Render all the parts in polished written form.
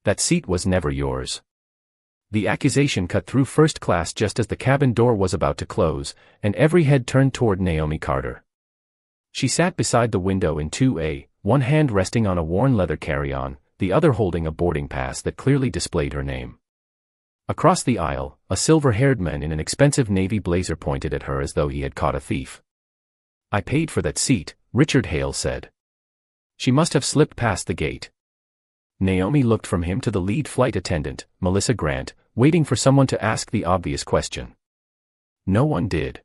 That seat was never yours. The accusation cut through first class just as the cabin door was about to close, and every head turned toward Naomi Carter. She sat beside the window in 2A, one hand resting on a worn leather carry-on, the other holding a boarding pass that clearly displayed her name. Across the aisle, a silver-haired man in an expensive navy blazer pointed at her as though he had caught a thief. "I paid for that seat," Richard Hale said. "She must have slipped past the gate." Naomi looked from him to the lead flight attendant, Melissa Grant, waiting for someone to ask the obvious question. No one did.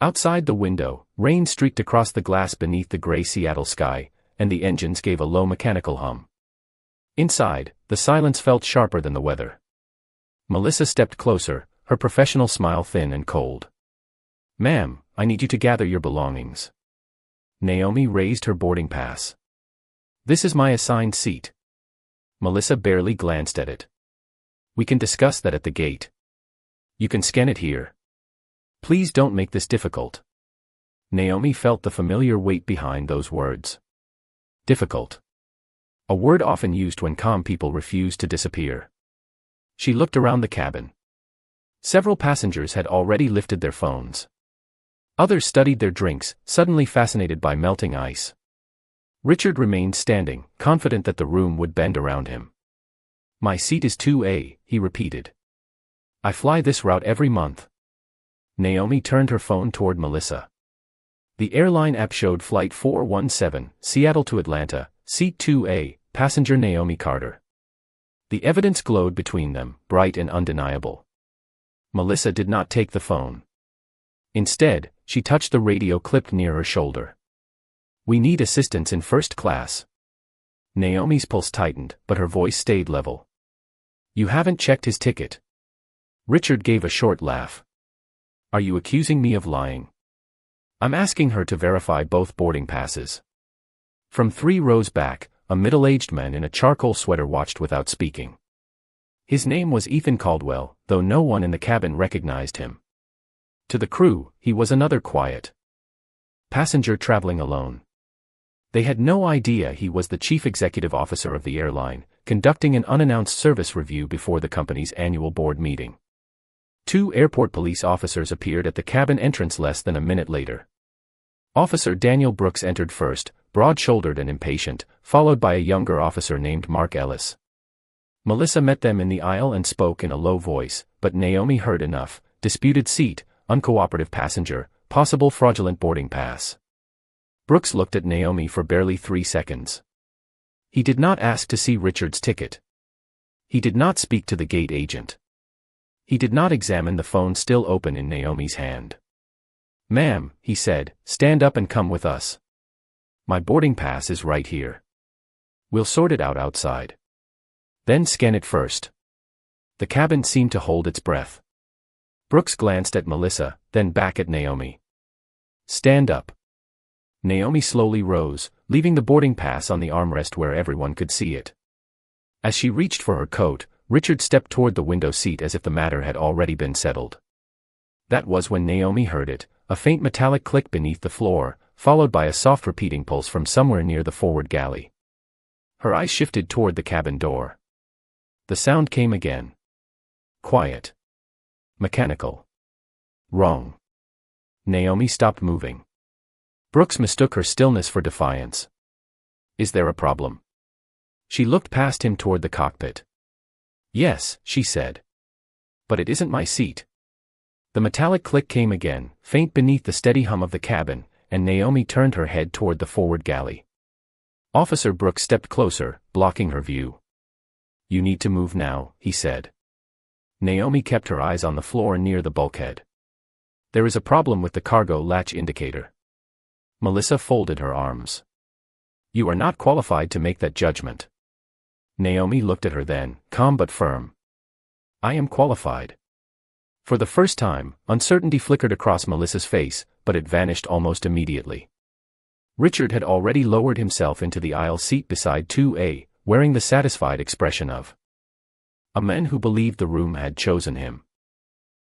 Outside the window, rain streaked across the glass beneath the gray Seattle sky, and the engines gave a low mechanical hum. Inside, the silence felt sharper than the weather. Melissa stepped closer, her professional smile thin and cold. "Ma'am, I need you to gather your belongings." Naomi raised her boarding pass. "This is my assigned seat." Melissa barely glanced at it. "We can discuss that at the gate. You can scan it here. Please don't make this difficult." Naomi felt the familiar weight behind those words. Difficult. A word often used when calm people refuse to disappear. She looked around the cabin. Several passengers had already lifted their phones. Others studied their drinks, suddenly fascinated by melting ice. Richard remained standing, confident that the room would bend around him. "My seat is 2A, he repeated. "I fly this route every month." Naomi turned her phone toward Melissa. The airline app showed Flight 417, Seattle to Atlanta, Seat 2A, passenger Naomi Carter. The evidence glowed between them, bright and undeniable. Melissa did not take the phone. Instead, she touched the radio clipped near her shoulder. "We need assistance in first class." Naomi's pulse tightened, but her voice stayed level. "You haven't checked his ticket." Richard gave a short laugh. "Are you accusing me of lying?" "I'm asking her to verify both boarding passes." From 3 rows back, a middle-aged man in a charcoal sweater watched without speaking. His name was Ethan Caldwell, though no one in the cabin recognized him. To the crew, he was another quiet passenger traveling alone. They had no idea he was the chief executive officer of the airline, conducting an unannounced service review before the company's annual board meeting. 2 airport police officers appeared at the cabin entrance less than a minute later. Officer Daniel Brooks entered first, broad-shouldered and impatient, followed by a younger officer named Mark Ellis. Melissa met them in the aisle and spoke in a low voice, but Naomi heard enough: disputed seat, uncooperative passenger, possible fraudulent boarding pass. Brooks looked at Naomi for barely 3 seconds. He did not ask to see Richard's ticket. He did not speak to the gate agent. He did not examine the phone still open in Naomi's hand. "Ma'am," he said, "stand up and come with us. My boarding pass is right here. We'll sort it out outside. Then scan it first." The cabin seemed to hold its breath. Brooks glanced at Melissa, then back at Naomi. "Stand up." Naomi slowly rose, leaving the boarding pass on the armrest where everyone could see it. As she reached for her coat, Richard stepped toward the window seat as if the matter had already been settled. That was when Naomi heard it, a faint metallic click beneath the floor, followed by a soft repeating pulse from somewhere near the forward galley. Her eyes shifted toward the cabin door. The sound came again. Quiet. Mechanical. Wrong. Naomi stopped moving. Brooks mistook her stillness for defiance. "Is there a problem?" She looked past him toward the cockpit. "Yes," she said. "But it isn't my seat." The metallic click came again, faint beneath the steady hum of the cabin, and Naomi turned her head toward the forward galley. Officer Brooks stepped closer, blocking her view. "You need to move now," he said. Naomi kept her eyes on the floor near the bulkhead. "There is a problem with the cargo latch indicator." Melissa folded her arms. "You are not qualified to make that judgment." Naomi looked at her then, calm but firm. "I am qualified." For the first time, uncertainty flickered across Melissa's face, but it vanished almost immediately. Richard had already lowered himself into the aisle seat beside 2A, wearing the satisfied expression of a man who believed the room had chosen him.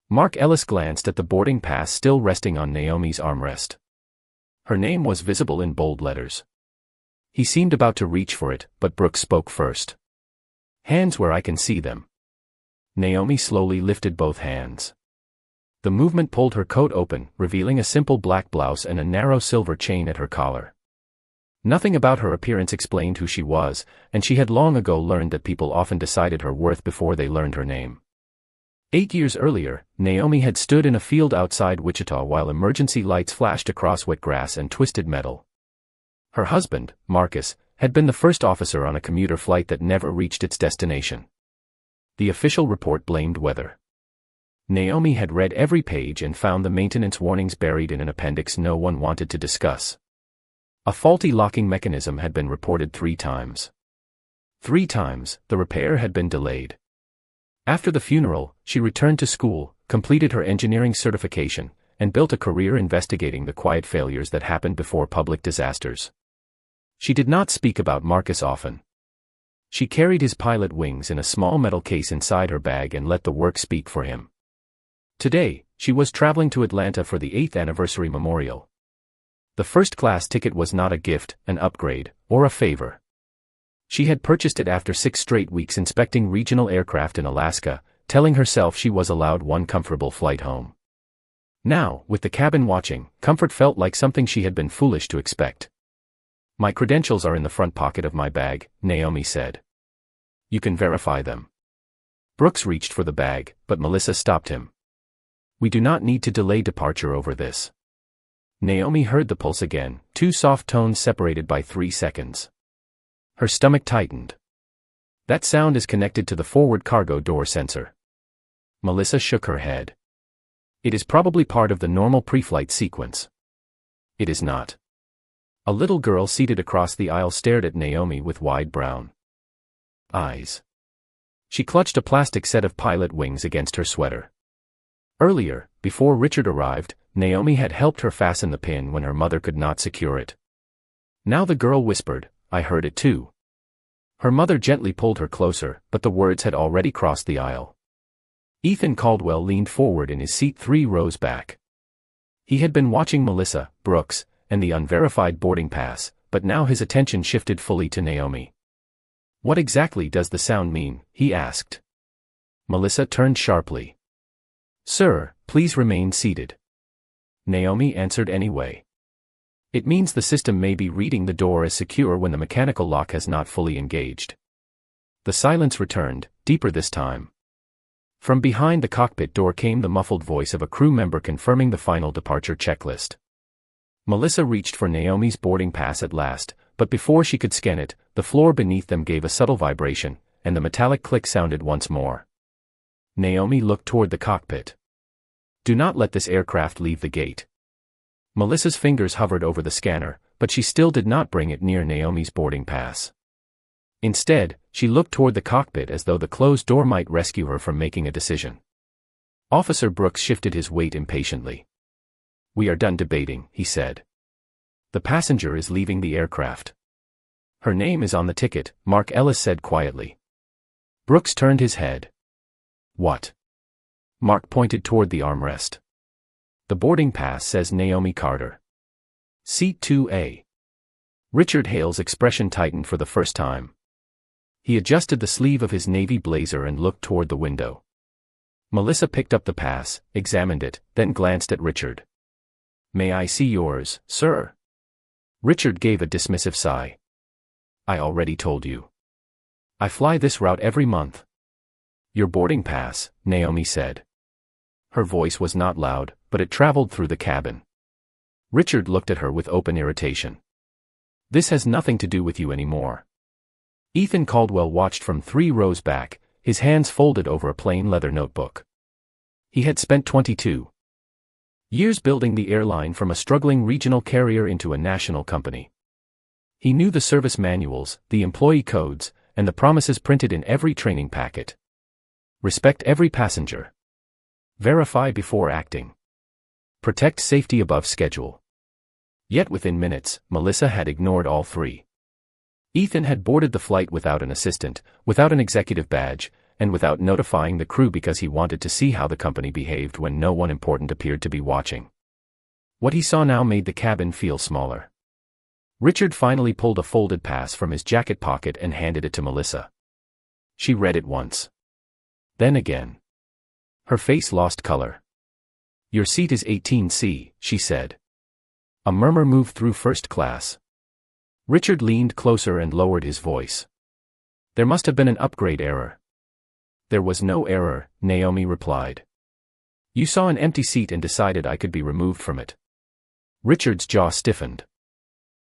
Mark Ellis glanced at the boarding pass still resting on Naomi's armrest. Her name was visible in bold letters. He seemed about to reach for it, but Brooks spoke first. Hands where I can see them. Naomi slowly lifted both hands. The movement pulled her coat open, revealing a simple black blouse and a narrow silver chain at her collar. Nothing about her appearance explained who she was, and she had long ago learned that people often decided her worth before they learned her name. 8 years earlier, Naomi had stood in a field outside Wichita while emergency lights flashed across wet grass and twisted metal. Her husband, Marcus, had been the first officer on a commuter flight that never reached its destination. The official report blamed weather. Naomi had read every page and found the maintenance warnings buried in an appendix no one wanted to discuss. A faulty locking mechanism had been reported 3 times. 3 times, the repair had been delayed. After the funeral, she returned to school, completed her engineering certification, and built a career investigating the quiet failures that happened before public disasters. She did not speak about Marcus often. She carried his pilot wings in a small metal case inside her bag and let the work speak for him. Today, she was traveling to Atlanta for the 8th anniversary memorial. The first-class ticket was not a gift, an upgrade, or a favor. She had purchased it after 6 straight weeks inspecting regional aircraft in Alaska, telling herself she was allowed one comfortable flight home. Now, with the cabin watching, comfort felt like something she had been foolish to expect. "My credentials are in the front pocket of my bag," Naomi said. "You can verify them." Brooks reached for the bag, but Melissa stopped him. "We do not need to delay departure over this." Naomi heard the pulse again, 2 soft tones separated by 3 seconds. Her stomach tightened. "That sound is connected to the forward cargo door sensor." Melissa shook her head. "It is probably part of the normal pre-flight sequence." "It is not." A little girl seated across the aisle stared at Naomi with wide brown eyes. She clutched a plastic set of pilot wings against her sweater. Earlier, before Richard arrived, Naomi had helped her fasten the pin when her mother could not secure it. Now the girl whispered, "I heard it too." Her mother gently pulled her closer, but the words had already crossed the aisle. Ethan Caldwell leaned forward in his seat 3 rows back. He had been watching Melissa, Brooks, and the unverified boarding pass, but now his attention shifted fully to Naomi. "What exactly does the sound mean?" he asked. Melissa turned sharply. "Sir, please remain seated." Naomi answered anyway. "It means the system may be reading the door as secure when the mechanical lock has not fully engaged." The silence returned, deeper this time. From behind the cockpit door came the muffled voice of a crew member confirming the final departure checklist. Melissa reached for Naomi's boarding pass at last, but before she could scan it, the floor beneath them gave a subtle vibration, and the metallic click sounded once more. Naomi looked toward the cockpit. "Do not let this aircraft leave the gate." Melissa's fingers hovered over the scanner, but she still did not bring it near Naomi's boarding pass. Instead, she looked toward the cockpit as though the closed door might rescue her from making a decision. Officer Brooks shifted his weight impatiently. "We are done debating," he said. "The passenger is leaving the aircraft." "Her name is on the ticket," Mark Ellis said quietly. Brooks turned his head. "What?" Mark pointed toward the armrest. "The boarding pass says Naomi Carter. Seat 2A. Richard Hale's expression tightened for the first time. He adjusted the sleeve of his navy blazer and looked toward the window. Melissa picked up the pass, examined it, then glanced at Richard. "May I see yours, sir?" Richard gave a dismissive sigh. "I already told you. I fly this route every month." "Your boarding pass," Naomi said. Her voice was not loud, but it traveled through the cabin. Richard looked at her with open irritation. "This has nothing to do with you anymore." Ethan Caldwell watched from 3 rows back, his hands folded over a plain leather notebook. He had spent 22 years building the airline from a struggling regional carrier into a national company. He knew the service manuals, the employee codes, and the promises printed in every training packet. Respect every passenger. Verify before acting. Protect safety above schedule. Yet within minutes, Melissa had ignored all 3. Ethan had boarded the flight without an assistant, without an executive badge, and without notifying the crew because he wanted to see how the company behaved when no one important appeared to be watching. What he saw now made the cabin feel smaller. Richard finally pulled a folded pass from his jacket pocket and handed it to Melissa. She read it once. Then again. Her face lost color. Your seat is 18C, she said. A murmur moved through first class. Richard leaned closer and lowered his voice. There must have been an upgrade error. There was no error, Naomi replied. You saw an empty seat and decided I could be removed from it. Richard's jaw stiffened.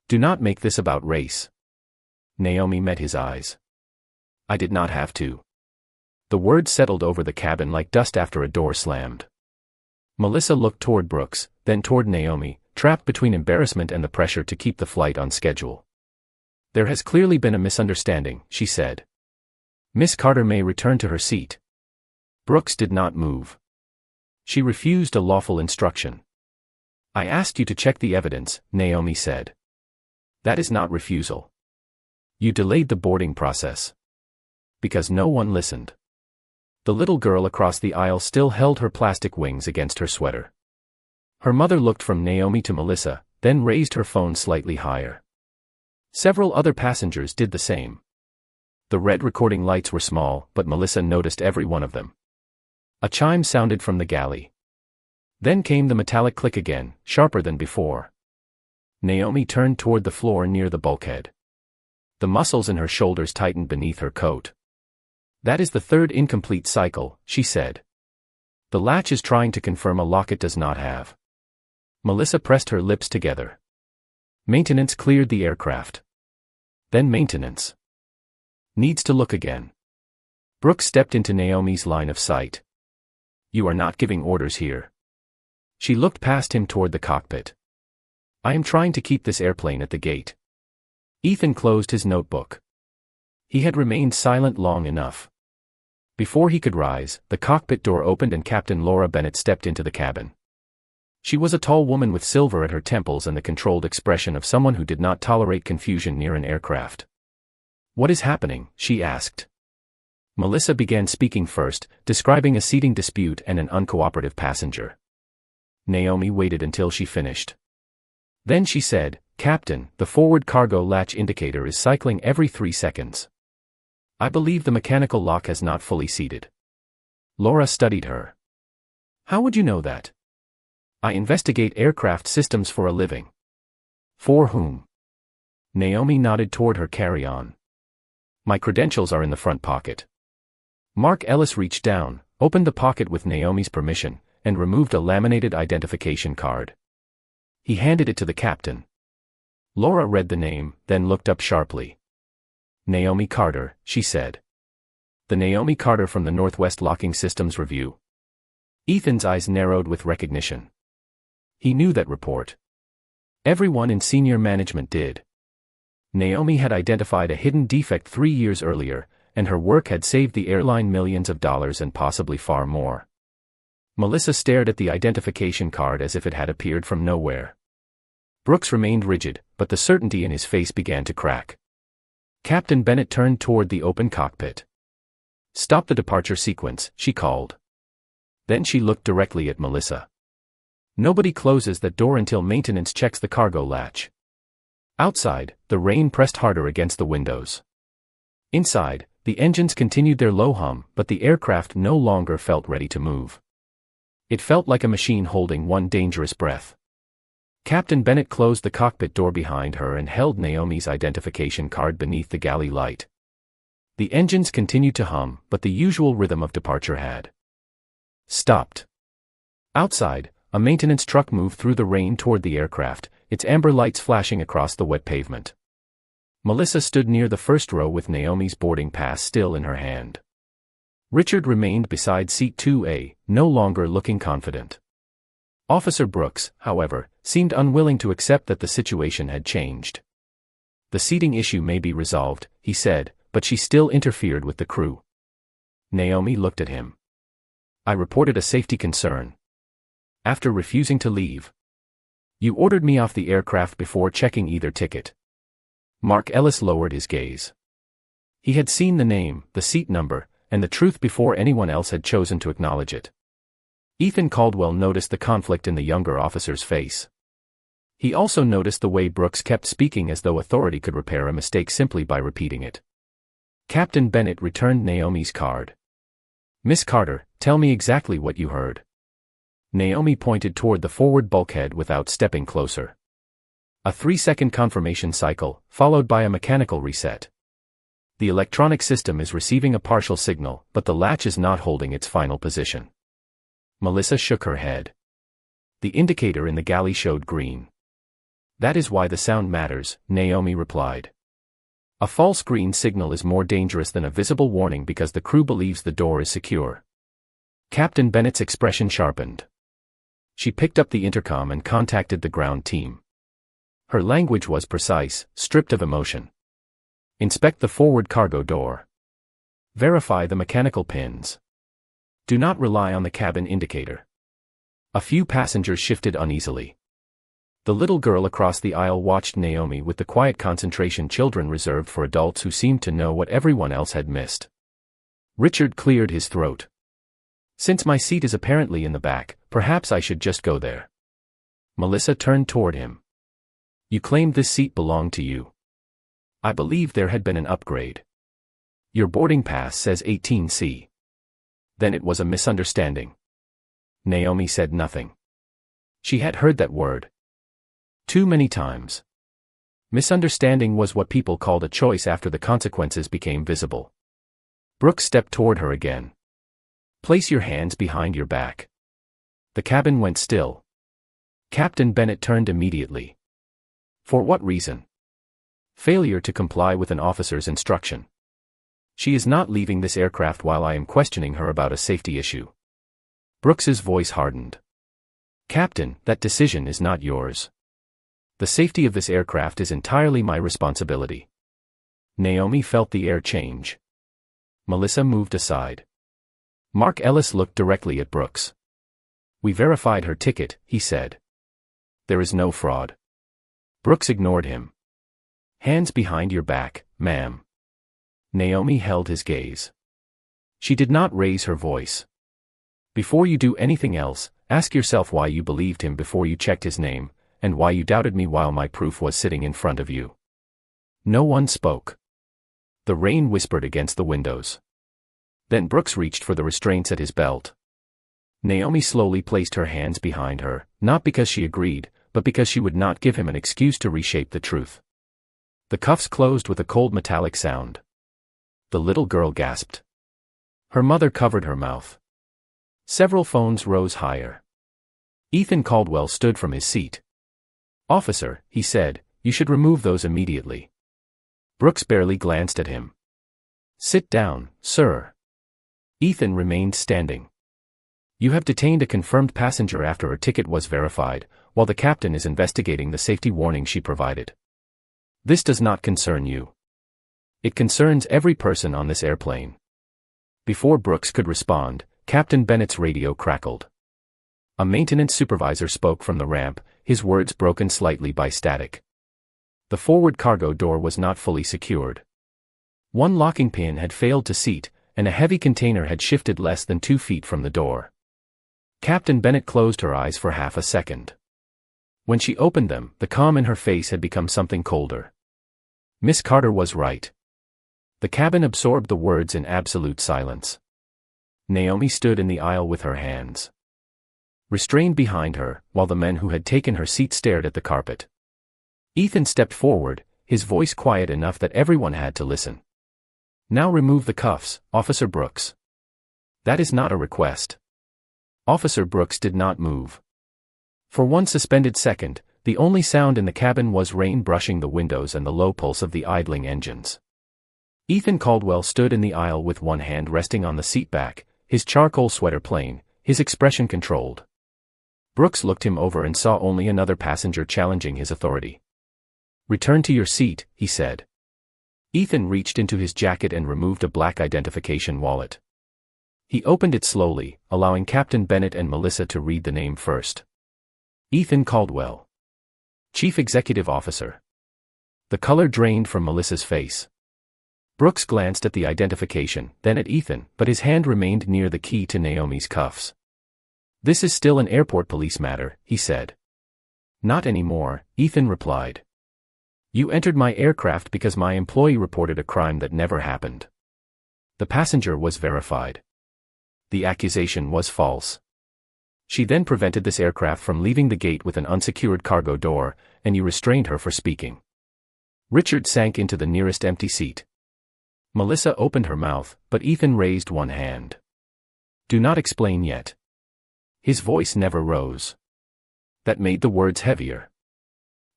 Do not make this about race. Naomi met his eyes. I did not have to. The words settled over the cabin like dust after a door slammed. Melissa looked toward Brooks, then toward Naomi, trapped between embarrassment and the pressure to keep the flight on schedule. There has clearly been a misunderstanding, she said. Miss Carter may return to her seat. Brooks did not move. She refused a lawful instruction. I asked you to check the evidence, Naomi said. That is not refusal. You delayed the boarding process. Because no one listened. The little girl across the aisle still held her plastic wings against her sweater. Her mother looked from Naomi to Melissa, then raised her phone slightly higher. Several other passengers did the same. The red recording lights were small, but Melissa noticed every one of them. A chime sounded from the galley. Then came the metallic click again, sharper than before. Naomi turned toward the floor near the bulkhead. The muscles in her shoulders tightened beneath her coat. That is the third incomplete cycle, she said. The latch is trying to confirm a lock it does not have. Melissa pressed her lips together. Maintenance cleared the aircraft. Then maintenance. Needs to look again. Brooks stepped into Naomi's line of sight. You are not giving orders here. She looked past him toward the cockpit. I am trying to keep this airplane at the gate. Ethan closed his notebook. He had remained silent long enough. Before he could rise, the cockpit door opened and Captain Laura Bennett stepped into the cabin. She was a tall woman with silver at her temples and the controlled expression of someone who did not tolerate confusion near an aircraft. What is happening? She asked. Melissa began speaking first, describing a seating dispute and an uncooperative passenger. Naomi waited until she finished. Then she said, Captain, the forward cargo latch indicator is cycling every 3 seconds. I believe the mechanical lock has not fully seated. Laura studied her. How would you know that? I investigate aircraft systems for a living. For whom? Naomi nodded toward her carry-on. My credentials are in the front pocket. Mark Ellis reached down, opened the pocket with Naomi's permission, and removed a laminated identification card. He handed it to the captain. Laura read the name, then looked up sharply. Naomi Carter, she said. The Naomi Carter from the Northwest Locking Systems Review. Ethan's eyes narrowed with recognition. He knew that report. Everyone in senior management did. Naomi had identified a hidden defect 3 years earlier, and her work had saved the airline millions of dollars and possibly far more. Melissa stared at the identification card as if it had appeared from nowhere. Brooks remained rigid, but the certainty in his face began to crack. Captain Bennett turned toward the open cockpit. Stop the departure sequence, she called. Then she looked directly at Melissa. Nobody closes that door until maintenance checks the cargo latch. Outside, the rain pressed harder against the windows. Inside, the engines continued their low hum, but the aircraft no longer felt ready to move. It felt like a machine holding one dangerous breath. Captain Bennett closed the cockpit door behind her and held Naomi's identification card beneath the galley light. The engines continued to hum, but the usual rhythm of departure had stopped. Outside, a maintenance truck moved through the rain toward the aircraft, its amber lights flashing across the wet pavement. Melissa stood near the first row with Naomi's boarding pass still in her hand. Richard remained beside seat 2A, no longer looking confident. Officer Brooks, however, seemed unwilling to accept that the situation had changed. The seating issue may be resolved, he said, but she still interfered with the crew. Naomi looked at him. I reported a safety concern. After refusing to leave. You ordered me off the aircraft before checking either ticket. Mark Ellis lowered his gaze. He had seen the name, the seat number, and the truth before anyone else had chosen to acknowledge it. Ethan Caldwell noticed the conflict in the younger officer's face. He also noticed the way Brooks kept speaking as though authority could repair a mistake simply by repeating it. Captain Bennett returned Naomi's card. Miss Carter, tell me exactly what you heard. Naomi pointed toward the forward bulkhead without stepping closer. A 3-second confirmation cycle, followed by a mechanical reset. The electronic system is receiving a partial signal, but the latch is not holding its final position. Melissa shook her head. The indicator in the galley showed green. That is why the sound matters, Naomi replied. A false green signal is more dangerous than a visible warning because the crew believes the door is secure. Captain Bennett's expression sharpened. She picked up the intercom and contacted the ground team. Her language was precise, stripped of emotion. Inspect the forward cargo door. Verify the mechanical pins. Do not rely on the cabin indicator. A few passengers shifted uneasily. The little girl across the aisle watched Naomi with the quiet concentration children reserved for adults who seemed to know what everyone else had missed. Richard cleared his throat. Since my seat is apparently in the back, perhaps I should just go there. Melissa turned toward him. You claimed this seat belonged to you. I believe there had been an upgrade. Your boarding pass says 18C. Then it was a misunderstanding. Naomi said nothing. She had heard that word too many times. Misunderstanding was what people called a choice after the consequences became visible. Brooks stepped toward her again. Place your hands behind your back. The cabin went still. Captain Bennett turned immediately. For what reason? Failure to comply with an officer's instruction. She is not leaving this aircraft while I am questioning her about a safety issue. Brooks's voice hardened. Captain, that decision is not yours. The safety of this aircraft is entirely my responsibility. Naomi felt the air change. Melissa moved aside. Mark Ellis looked directly at Brooks. We verified her ticket, he said. There is no fraud. Brooks ignored him. Hands behind your back, ma'am. Naomi held his gaze. She did not raise her voice. Before you do anything else, ask yourself why you believed him before you checked his name, and why you doubted me while my proof was sitting in front of you. No one spoke. The rain whispered against the windows. Then Brooks reached for the restraints at his belt. Naomi slowly placed her hands behind her, not because she agreed, but because she would not give him an excuse to reshape the truth. The cuffs closed with a cold metallic sound. The little girl gasped. Her mother covered her mouth. Several phones rose higher. Ethan Caldwell stood from his seat. Officer, he said, you should remove those immediately. Brooks barely glanced at him. Sit down, sir. Ethan remained standing. You have detained a confirmed passenger after her ticket was verified, while the captain is investigating the safety warning she provided. This does not concern you. It concerns every person on this airplane. Before Brooks could respond, Captain Bennett's radio crackled. A maintenance supervisor spoke from the ramp, his words broken slightly by static. The forward cargo door was not fully secured. One locking pin had failed to seat, and a heavy container had shifted less than 2 feet from the door. Captain Bennett closed her eyes for half a second. When she opened them, the calm in her face had become something colder. Miss Carter was right. The cabin absorbed the words in absolute silence. Naomi stood in the aisle with her hands restrained behind her, while the men who had taken her seat stared at the carpet. Ethan stepped forward, his voice quiet enough that everyone had to listen. Now remove the cuffs, Officer Brooks. That is not a request. Officer Brooks did not move. For one suspended second, the only sound in the cabin was rain brushing the windows and the low pulse of the idling engines. Ethan Caldwell stood in the aisle with one hand resting on the seat back, his charcoal sweater plain, his expression controlled. Brooks looked him over and saw only another passenger challenging his authority. Return to your seat, he said. Ethan reached into his jacket and removed a black identification wallet. He opened it slowly, allowing Captain Bennett and Melissa to read the name first. Ethan Caldwell. Chief Executive Officer. The color drained from Melissa's face. Brooks glanced at the identification, then at Ethan, but his hand remained near the key to Naomi's cuffs. This is still an airport police matter, he said. Not anymore, Ethan replied. You entered my aircraft because my employee reported a crime that never happened. The passenger was verified. The accusation was false. She then prevented this aircraft from leaving the gate with an unsecured cargo door, and you restrained her for speaking. Richard sank into the nearest empty seat. Melissa opened her mouth, but Ethan raised one hand. Do not explain yet. His voice never rose. That made the words heavier.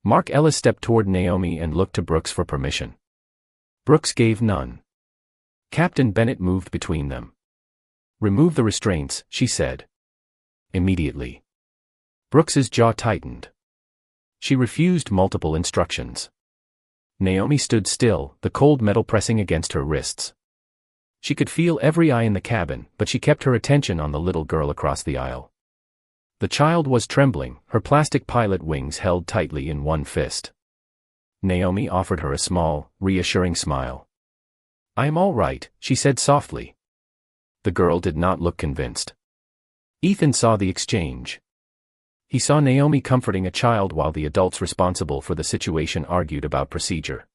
Mark Ellis stepped toward Naomi and looked to Brooks for permission. Brooks gave none. Captain Bennett moved between them. Remove the restraints, she said. Immediately. Brooks's jaw tightened. She refused multiple instructions. Naomi stood still, the cold metal pressing against her wrists. She could feel every eye in the cabin, but she kept her attention on the little girl across the aisle. The child was trembling, her plastic pilot wings held tightly in one fist. Naomi offered her a small, reassuring smile. I am all right, she said softly. The girl did not look convinced. Ethan saw the exchange. He saw Naomi comforting a child while the adults responsible for the situation argued about procedure.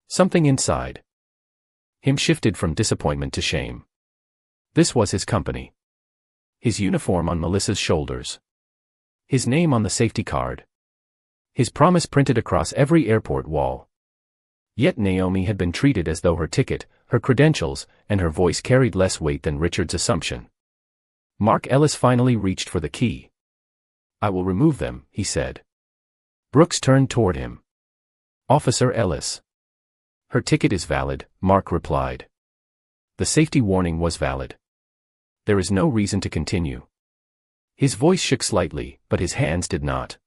Something inside him shifted from disappointment to shame. This was his company. His uniform on Melissa's shoulders. His name on the safety card. His promise printed across every airport wall. Yet Naomi had been treated as though her ticket, her credentials, and her voice carried less weight than Richard's assumption. Mark Ellis finally reached for the key. I will remove them, he said. Brooks turned toward him. Officer Ellis. Her ticket is valid, Mark replied. The safety warning was valid. There is no reason to continue. His voice shook slightly, but his hands did not.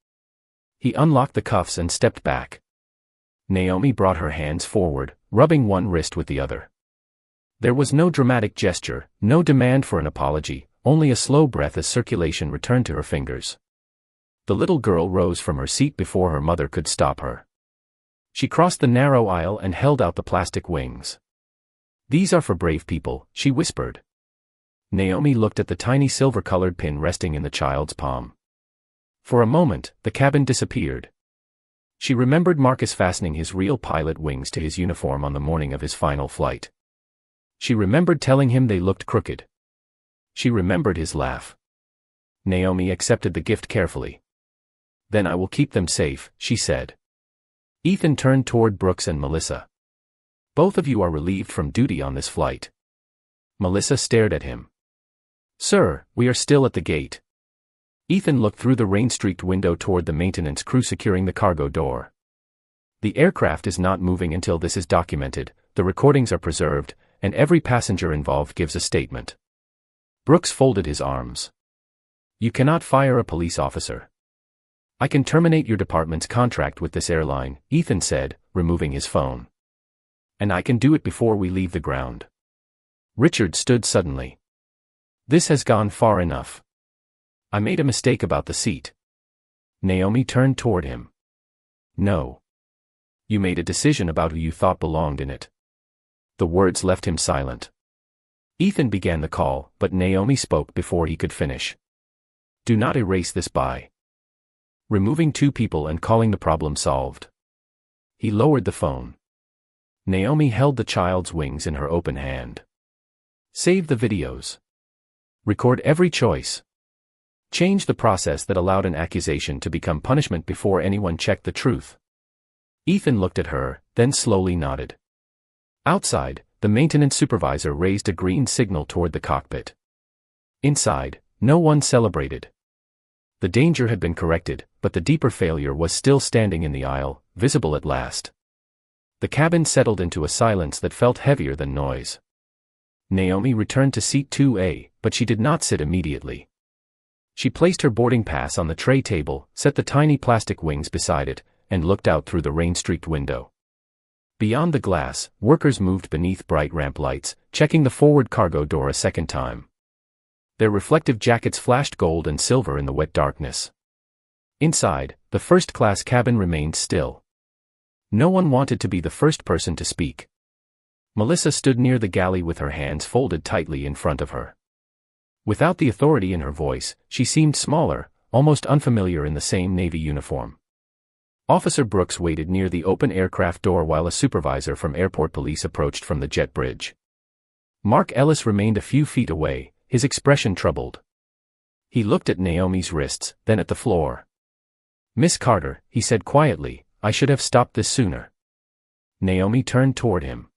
He unlocked the cuffs and stepped back. Naomi brought her hands forward, rubbing one wrist with the other. There was no dramatic gesture, no demand for an apology, only a slow breath as circulation returned to her fingers. The little girl rose from her seat before her mother could stop her. She crossed the narrow aisle and held out the plastic wings. These are for brave people, she whispered. Naomi looked at the tiny silver-colored pin resting in the child's palm. For a moment, the cabin disappeared. She remembered Marcus fastening his real pilot wings to his uniform on the morning of his final flight. She remembered telling him they looked crooked. She remembered his laugh. Naomi accepted the gift carefully. Then I will keep them safe, she said. Ethan turned toward Brooks and Melissa. Both of you are relieved from duty on this flight. Melissa stared at him. Sir, we are still at the gate. Ethan looked through the rain-streaked window toward the maintenance crew securing the cargo door. The aircraft is not moving until this is documented, the recordings are preserved, and every passenger involved gives a statement. Brooks folded his arms. You cannot fire a police officer. I can terminate your department's contract with this airline, Ethan said, removing his phone. And I can do it before we leave the ground. Richard stood suddenly. This has gone far enough. I made a mistake about the seat. Naomi turned toward him. No. You made a decision about who you thought belonged in it. The words left him silent. Ethan began the call, but Naomi spoke before he could finish. Do not erase this by removing two people and calling the problem solved. He lowered the phone. Naomi held the child's wings in her open hand. Save the videos. Record every choice. Change the process that allowed an accusation to become punishment before anyone checked the truth. Ethan looked at her, then slowly nodded. Outside, the maintenance supervisor raised a green signal toward the cockpit. Inside, no one celebrated. The danger had been corrected, but the deeper failure was still standing in the aisle, visible at last. The cabin settled into a silence that felt heavier than noise. Naomi returned to seat 2A, but she did not sit immediately. She placed her boarding pass on the tray table, set the tiny plastic wings beside it, and looked out through the rain-streaked window. Beyond the glass, workers moved beneath bright ramp lights, checking the forward cargo door a second time. Their reflective jackets flashed gold and silver in the wet darkness. Inside, the first-class cabin remained still. No one wanted to be the first person to speak. Melissa stood near the galley with her hands folded tightly in front of her. Without the authority in her voice, she seemed smaller, almost unfamiliar in the same Navy uniform. Officer Brooks waited near the open aircraft door while a supervisor from airport police approached from the jet bridge. Mark Ellis remained a few feet away, his expression troubled. He looked at Naomi's wrists, then at the floor. "Miss Carter," he said quietly, "I should have stopped this sooner." Naomi turned toward him.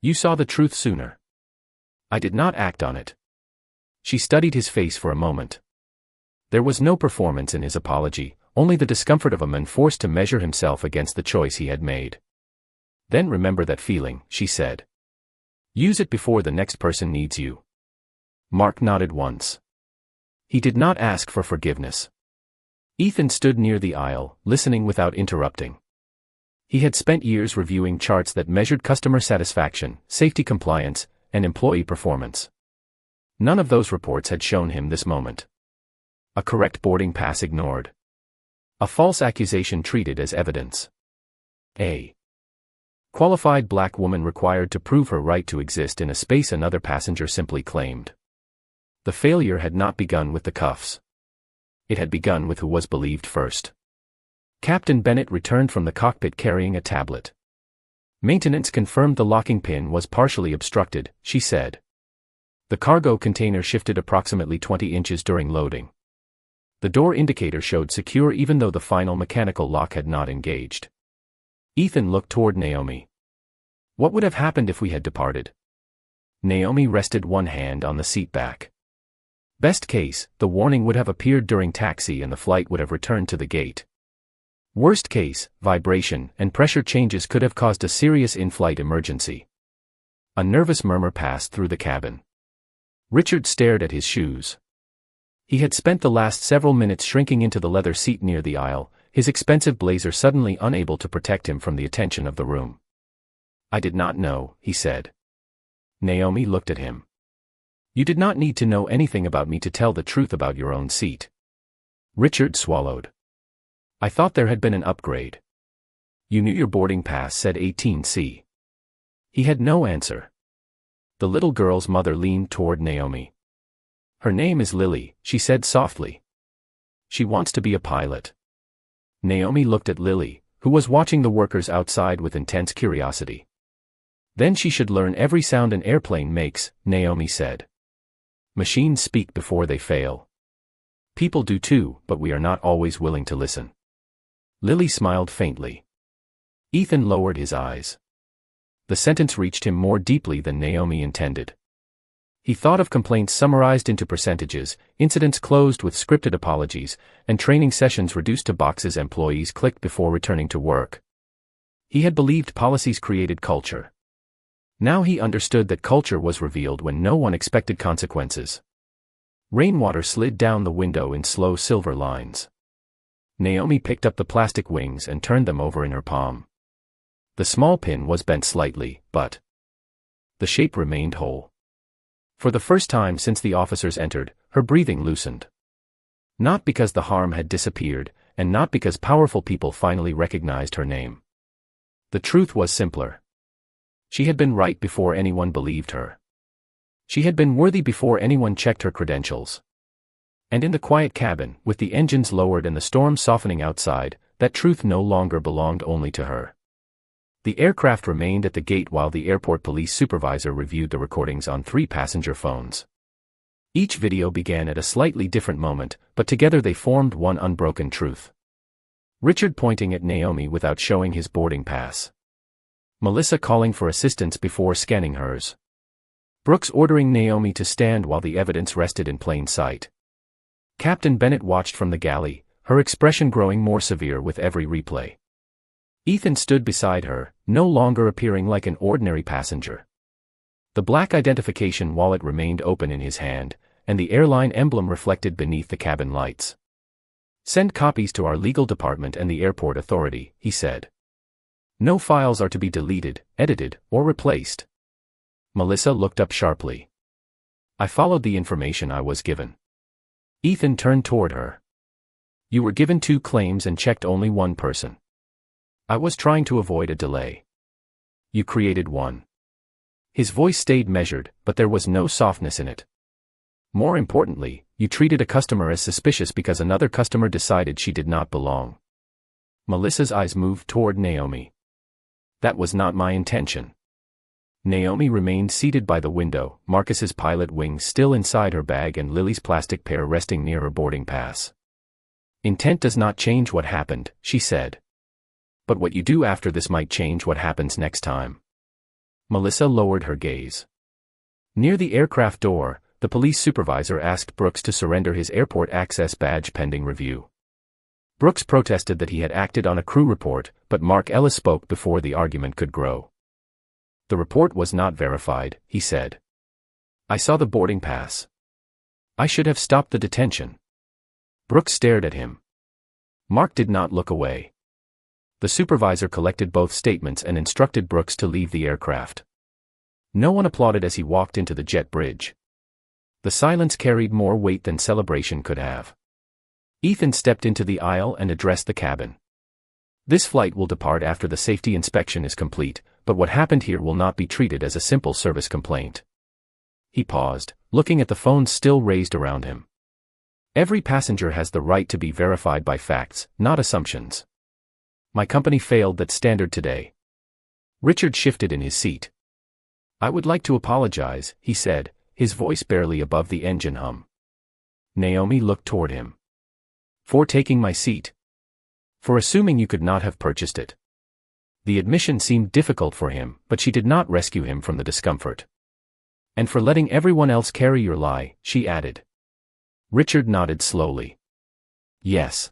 "You saw the truth sooner." "I did not act on it." She studied his face for a moment. There was no performance in his apology, only the discomfort of a man forced to measure himself against the choice he had made. "Then remember that feeling," she said. "Use it before the next person needs you." Mark nodded once. He did not ask for forgiveness. Ethan stood near the aisle, listening without interrupting. He had spent years reviewing charts that measured customer satisfaction, safety compliance, and employee performance. None of those reports had shown him this moment. A correct boarding pass ignored. A false accusation treated as evidence. A qualified black woman required to prove her right to exist in a space another passenger simply claimed. The failure had not begun with the cuffs. It had begun with who was believed first. Captain Bennett returned from the cockpit carrying a tablet. "Maintenance confirmed the locking pin was partially obstructed," she said. The cargo container shifted approximately 20 inches during loading. The door indicator showed secure even though the final mechanical lock had not engaged. Ethan looked toward Naomi. "What would have happened if we had departed?" Naomi rested one hand on the seat back. "Best case, the warning would have appeared during taxi and the flight would have returned to the gate. Worst case, vibration and pressure changes could have caused a serious in-flight emergency." A nervous murmur passed through the cabin. Richard stared at his shoes. He had spent the last several minutes shrinking into the leather seat near the aisle, his expensive blazer suddenly unable to protect him from the attention of the room. "I did not know," he said. Naomi looked at him. "You did not need to know anything about me to tell the truth about your own seat." Richard swallowed. "I thought there had been an upgrade." "You knew your boarding pass said 18C. He had no answer. The little girl's mother leaned toward Naomi. "Her name is Lily," she said softly. "She wants to be a pilot." Naomi looked at Lily, who was watching the workers outside with intense curiosity. "Then she should learn every sound an airplane makes," Naomi said. "Machines speak before they fail. People do too, but we are not always willing to listen." Lily smiled faintly. Ethan lowered his eyes. The sentence reached him more deeply than Naomi intended. He thought of complaints summarized into percentages, incidents closed with scripted apologies, and training sessions reduced to boxes employees clicked before returning to work. He had believed policies created culture. Now he understood that culture was revealed when no one expected consequences. Rainwater slid down the window in slow silver lines. Naomi picked up the plastic wings and turned them over in her palm. The small pin was bent slightly, but the shape remained whole. For the first time since the officers entered, her breathing loosened. Not because the harm had disappeared, and not because powerful people finally recognized her name. The truth was simpler. She had been right before anyone believed her. She had been worthy before anyone checked her credentials. And in the quiet cabin, with the engines lowered and the storm softening outside, that truth no longer belonged only to her. The aircraft remained at the gate while the airport police supervisor reviewed the recordings on 3 passenger phones. Each video began at a slightly different moment, but together they formed one unbroken truth. Richard pointing at Naomi without showing his boarding pass. Melissa calling for assistance before scanning hers. Brooks ordering Naomi to stand while the evidence rested in plain sight. Captain Bennett watched from the galley, her expression growing more severe with every replay. Ethan stood beside her, no longer appearing like an ordinary passenger. The black identification wallet remained open in his hand, and the airline emblem reflected beneath the cabin lights. "Send copies to our legal department and the airport authority," he said. "No files are to be deleted, edited, or replaced." Melissa looked up sharply. "I followed the information I was given." Ethan turned toward her. "You were given 2 claims and checked only one person. I was trying to avoid a delay. You created one." His voice stayed measured, but there was no softness in it. "More importantly, you treated a customer as suspicious because another customer decided she did not belong." Melissa's eyes moved toward Naomi. "That was not my intention." Naomi remained seated by the window, Marcus's pilot wings still inside her bag and Lily's plastic pair resting near her boarding pass. Intent does not change what happened, she said. But what you do after this might change what happens next time. Melissa lowered her gaze. Near the aircraft door, the police supervisor asked Brooks to surrender his airport access badge pending review. Brooks protested that he had acted on a crew report, but Mark Ellis spoke before the argument could grow. The report was not verified, he said. I saw the boarding pass. I should have stopped the detention. Brooks stared at him. Mark did not look away. The supervisor collected both statements and instructed Brooks to leave the aircraft. No one applauded as he walked into the jet bridge. The silence carried more weight than celebration could have. Ethan stepped into the aisle and addressed the cabin. This flight will depart after the safety inspection is complete, but what happened here will not be treated as a simple service complaint. He paused, looking at the phones still raised around him. Every passenger has the right to be verified by facts, not assumptions. My company failed that standard today. Richard shifted in his seat. I would like to apologize, he said, his voice barely above the engine hum. Naomi looked toward him. For taking my seat. For assuming you could not have purchased it. The admission seemed difficult for him, but she did not rescue him from the discomfort. And for letting everyone else carry your lie, she added. Richard nodded slowly. Yes.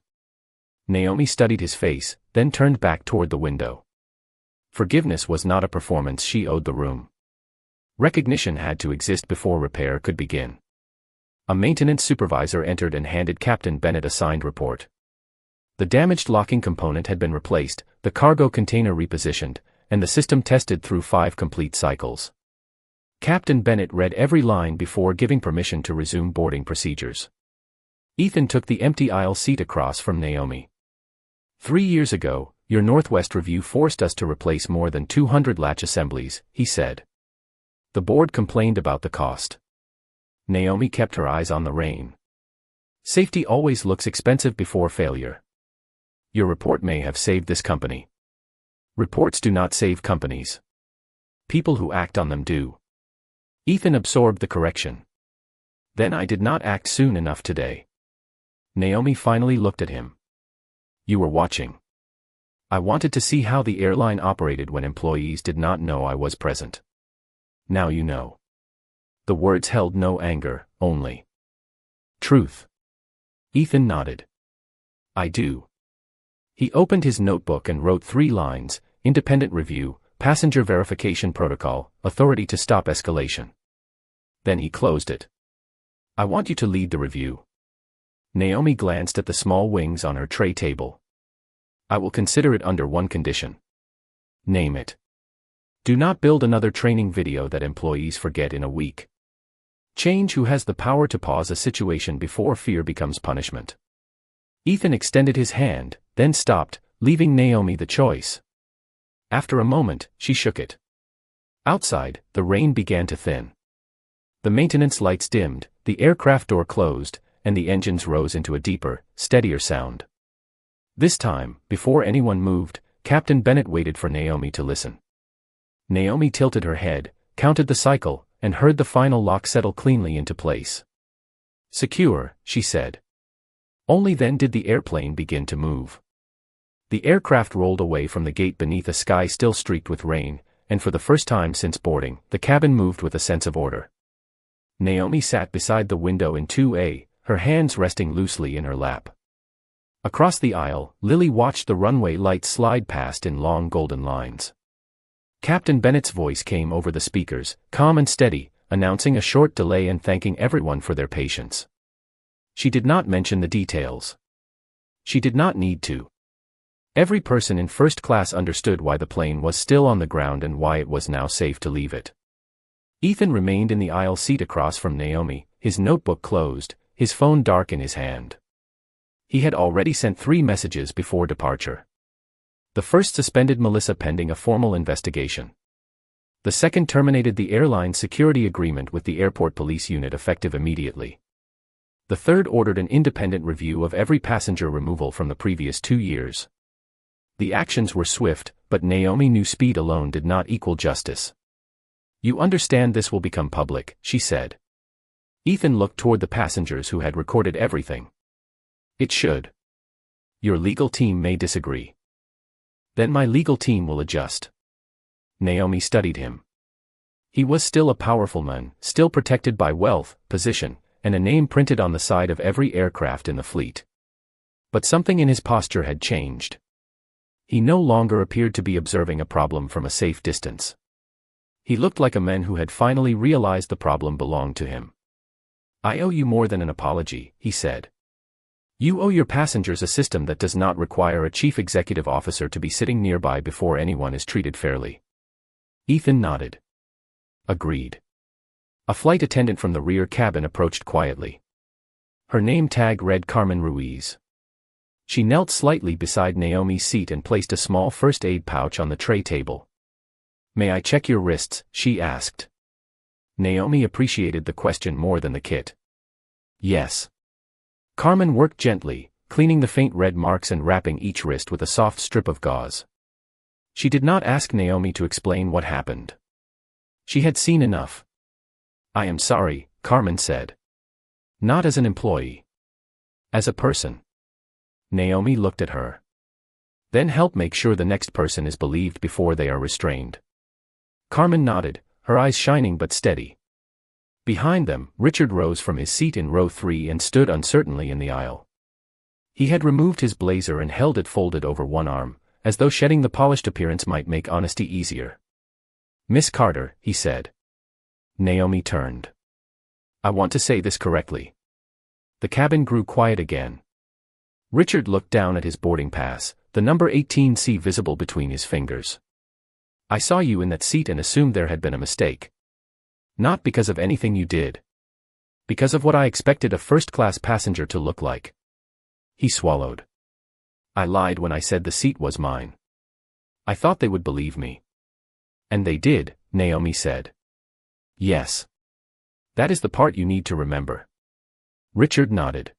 Naomi studied his face, then turned back toward the window. Forgiveness was not a performance she owed the room. Recognition had to exist before repair could begin. A maintenance supervisor entered and handed Captain Bennett a signed report. The damaged locking component had been replaced, the cargo container repositioned, and the system tested through 5 complete cycles. Captain Bennett read every line before giving permission to resume boarding procedures. Ethan took the empty aisle seat across from Naomi. 3 years ago, your Northwest review forced us to replace more than 200 latch assemblies, he said. The board complained about the cost. Naomi kept her eyes on the rain. Safety always looks expensive before failure. Your report may have saved this company. Reports do not save companies. People who act on them do. Ethan absorbed the correction. Then I did not act soon enough today. Naomi finally looked at him. You were watching. I wanted to see how the airline operated when employees did not know I was present. Now you know. The words held no anger, only truth. Ethan nodded. I do. He opened his notebook and wrote 3 lines, independent review, passenger verification protocol, authority to stop escalation. Then he closed it. I want you to lead the review. Naomi glanced at the small wings on her tray table. I will consider it under one condition. Name it. Do not build another training video that employees forget in a week. Change who has the power to pause a situation before fear becomes punishment. Ethan extended his hand, then stopped, leaving Naomi the choice. After a moment, she shook it. Outside, the rain began to thin. The maintenance lights dimmed, the aircraft door closed, and the engines rose into a deeper, steadier sound. This time, before anyone moved, Captain Bennett waited for Naomi to listen. Naomi tilted her head, counted the cycle, and heard the final lock settle cleanly into place. Secure, she said. Only then did the airplane begin to move. The aircraft rolled away from the gate beneath a sky still streaked with rain, and for the first time since boarding, the cabin moved with a sense of order. Naomi sat beside the window in 2A, her hands resting loosely in her lap. Across the aisle, Lily watched the runway lights slide past in long golden lines. Captain Bennett's voice came over the speakers, calm and steady, announcing a short delay and thanking everyone for their patience. She did not mention the details. She did not need to. Every person in first class understood why the plane was still on the ground and why it was now safe to leave it. Ethan remained in the aisle seat across from Naomi, his notebook closed, his phone dark in his hand. He had already sent 3 messages before departure. The first suspended Melissa pending a formal investigation. The second terminated the airline security agreement with the airport police unit effective immediately. The third ordered an independent review of every passenger removal from the previous 2 years. The actions were swift, but Naomi knew speed alone did not equal justice. You understand this will become public, she said. Ethan looked toward the passengers who had recorded everything. It should. Your legal team may disagree. Then my legal team will adjust. Naomi studied him. He was still a powerful man, still protected by wealth, position, and a name printed on the side of every aircraft in the fleet. But something in his posture had changed. He no longer appeared to be observing a problem from a safe distance. He looked like a man who had finally realized the problem belonged to him. I owe you more than an apology, he said. You owe your passengers a system that does not require a chief executive officer to be sitting nearby before anyone is treated fairly. Ethan nodded. Agreed. A flight attendant from the rear cabin approached quietly. Her name tag read Carmen Ruiz. She knelt slightly beside Naomi's seat and placed a small first aid pouch on the tray table. May I check your wrists? She asked. Naomi appreciated the question more than the kit. Yes. Carmen worked gently, cleaning the faint red marks and wrapping each wrist with a soft strip of gauze. She did not ask Naomi to explain what happened. She had seen enough. I am sorry, Carmen said. Not as an employee. As a person. Naomi looked at her. Then help make sure the next person is believed before they are restrained. Carmen nodded, her eyes shining but steady. Behind them, Richard rose from his seat in row 3 and stood uncertainly in the aisle. He had removed his blazer and held it folded over one arm, as though shedding the polished appearance might make honesty easier. Miss Carter, he said. Naomi turned. I want to say this correctly. The cabin grew quiet again. Richard looked down at his boarding pass, the number 18C visible between his fingers. I saw you in that seat and assumed there had been a mistake. Not because of anything you did. Because of what I expected a first-class passenger to look like. He swallowed. I lied when I said the seat was mine. I thought they would believe me. And they did, Naomi said. Yes. That is the part you need to remember. Richard nodded.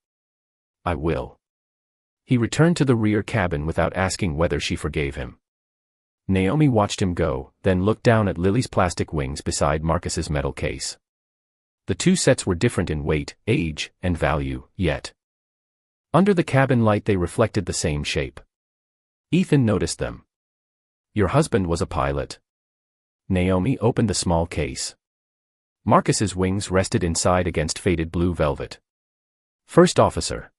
I will. He returned to the rear cabin without asking whether she forgave him. Naomi watched him go, then looked down at Lily's plastic wings beside Marcus's metal case. The two sets were different in weight, age, and value, yet under the cabin light they reflected the same shape. Ethan noticed them. Your husband was a pilot. Naomi opened the small case. Marcus's wings rested inside against faded blue velvet. First officer.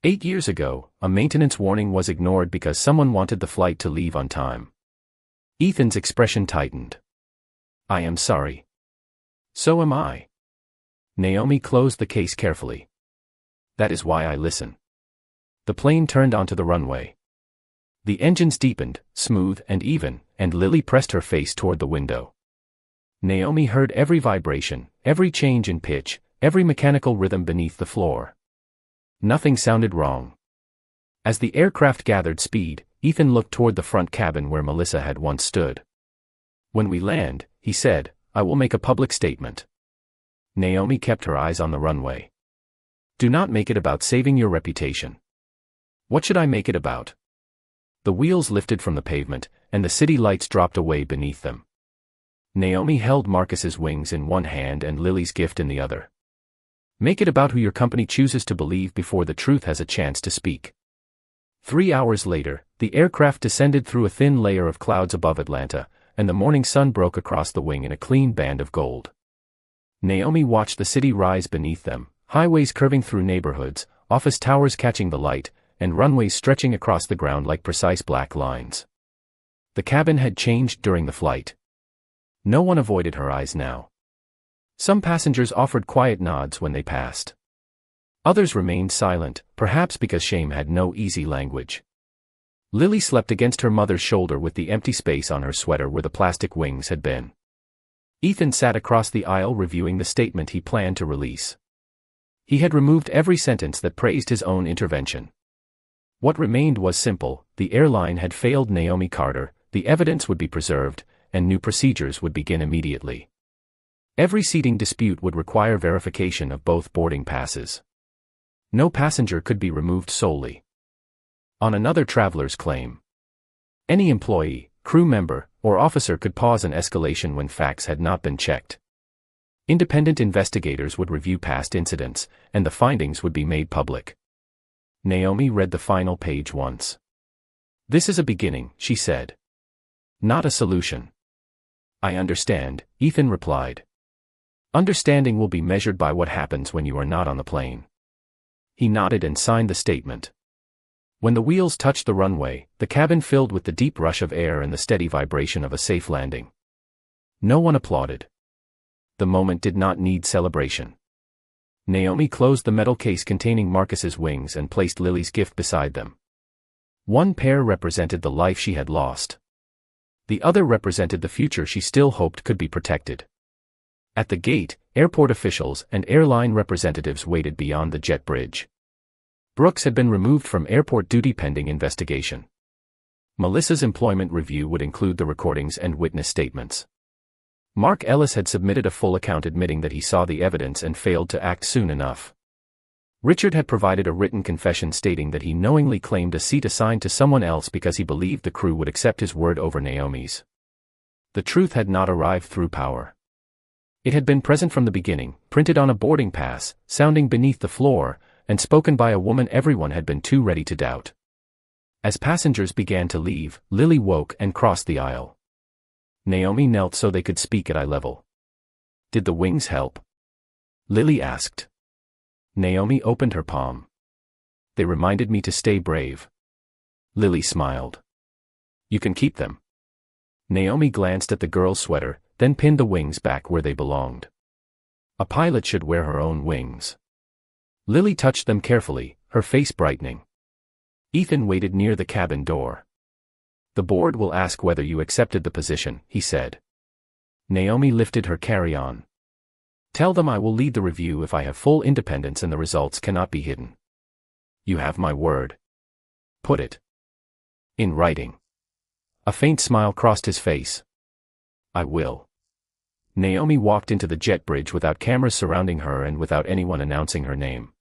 8 years ago, a maintenance warning was ignored because someone wanted the flight to leave on time. Ethan's expression tightened. I am sorry. So am I. Naomi closed the case carefully. That is why I listen. The plane turned onto the runway. The engines deepened, smooth and even, and Lily pressed her face toward the window. Naomi heard every vibration, every change in pitch, every mechanical rhythm beneath the floor. Nothing sounded wrong. As the aircraft gathered speed, Ethan looked toward the front cabin where Melissa had once stood. When we land, he said, I will make a public statement. Naomi kept her eyes on the runway. Do not make it about saving your reputation. What should I make it about? The wheels lifted from the pavement, and the city lights dropped away beneath them. Naomi held Marcus's wings in one hand and Lily's gift in the other. Make it about who your company chooses to believe before the truth has a chance to speak. 3 hours later, the aircraft descended through a thin layer of clouds above Atlanta, and the morning sun broke across the wing in a clean band of gold. Naomi watched the city rise beneath them, highways curving through neighborhoods, office towers catching the light, and runways stretching across the ground like precise black lines. The cabin had changed during the flight. No one avoided her eyes now. Some passengers offered quiet nods when they passed. Others remained silent, perhaps because shame had no easy language. Lily slept against her mother's shoulder with the empty space on her sweater where the plastic wings had been. Ethan sat across the aisle reviewing the statement he planned to release. He had removed every sentence that praised his own intervention. What remained was simple: the airline had failed Naomi Carter, the evidence would be preserved, and new procedures would begin immediately. Every seating dispute would require verification of both boarding passes. No passenger could be removed solely on another traveler's claim. Any employee, crew member, or officer could pause an escalation when facts had not been checked. Independent investigators would review past incidents, and the findings would be made public. Naomi read the final page once. "This is a beginning," she said. "Not a solution." "I understand," Ethan replied. "Understanding will be measured by what happens when you are not on the plane." He nodded and signed the statement. When the wheels touched the runway, the cabin filled with the deep rush of air and the steady vibration of a safe landing. No one applauded. The moment did not need celebration. Naomi closed the metal case containing Marcus's wings and placed Lily's gift beside them. One pair represented the life she had lost. The other represented the future she still hoped could be protected. At the gate, airport officials and airline representatives waited beyond the jet bridge. Brooks had been removed from airport duty pending investigation. Melissa's employment review would include the recordings and witness statements. Mark Ellis had submitted a full account admitting that he saw the evidence and failed to act soon enough. Richard had provided a written confession stating that he knowingly claimed a seat assigned to someone else because he believed the crew would accept his word over Naomi's. The truth had not arrived through power. It had been present from the beginning, printed on a boarding pass, sounding beneath the floor, and spoken by a woman everyone had been too ready to doubt. As passengers began to leave, Lily woke and crossed the aisle. Naomi knelt so they could speak at eye level. "Did the wings help?" Lily asked. Naomi opened her palm. "They reminded me to stay brave." Lily smiled. "You can keep them." Naomi glanced at the girl's sweater, then pinned the wings back where they belonged. "A pilot should wear her own wings." Lily touched them carefully, her face brightening. Ethan waited near the cabin door. "The board will ask whether you accepted the position," he said. Naomi lifted her carry-on. "Tell them I will lead the review if I have full independence and the results cannot be hidden." "You have my word." "Put it in writing." A faint smile crossed his face. "I will." Naomi walked into the jet bridge without cameras surrounding her and without anyone announcing her name.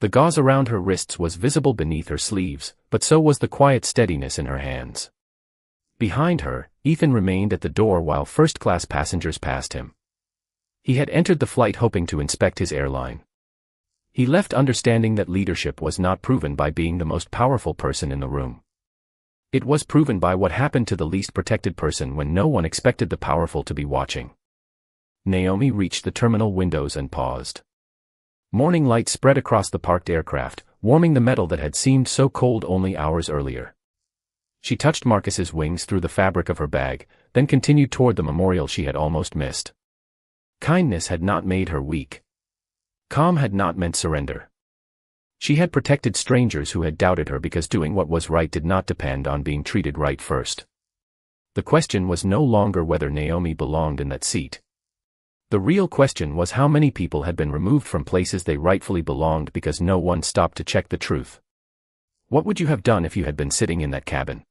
The gauze around her wrists was visible beneath her sleeves, but so was the quiet steadiness in her hands. Behind her, Ethan remained at the door while first-class passengers passed him. He had entered the flight hoping to inspect his airline. He left understanding that leadership was not proven by being the most powerful person in the room. It was proven by what happened to the least protected person when no one expected the powerful to be watching. Naomi reached the terminal windows and paused. Morning light spread across the parked aircraft, warming the metal that had seemed so cold only hours earlier. She touched Marcus's wings through the fabric of her bag, then continued toward the memorial she had almost missed. Kindness had not made her weak. Calm had not meant surrender. She had protected strangers who had doubted her because doing what was right did not depend on being treated right first. The question was no longer whether Naomi belonged in that seat. The real question was how many people had been removed from places they rightfully belonged because no one stopped to check the truth. What would you have done if you had been sitting in that cabin?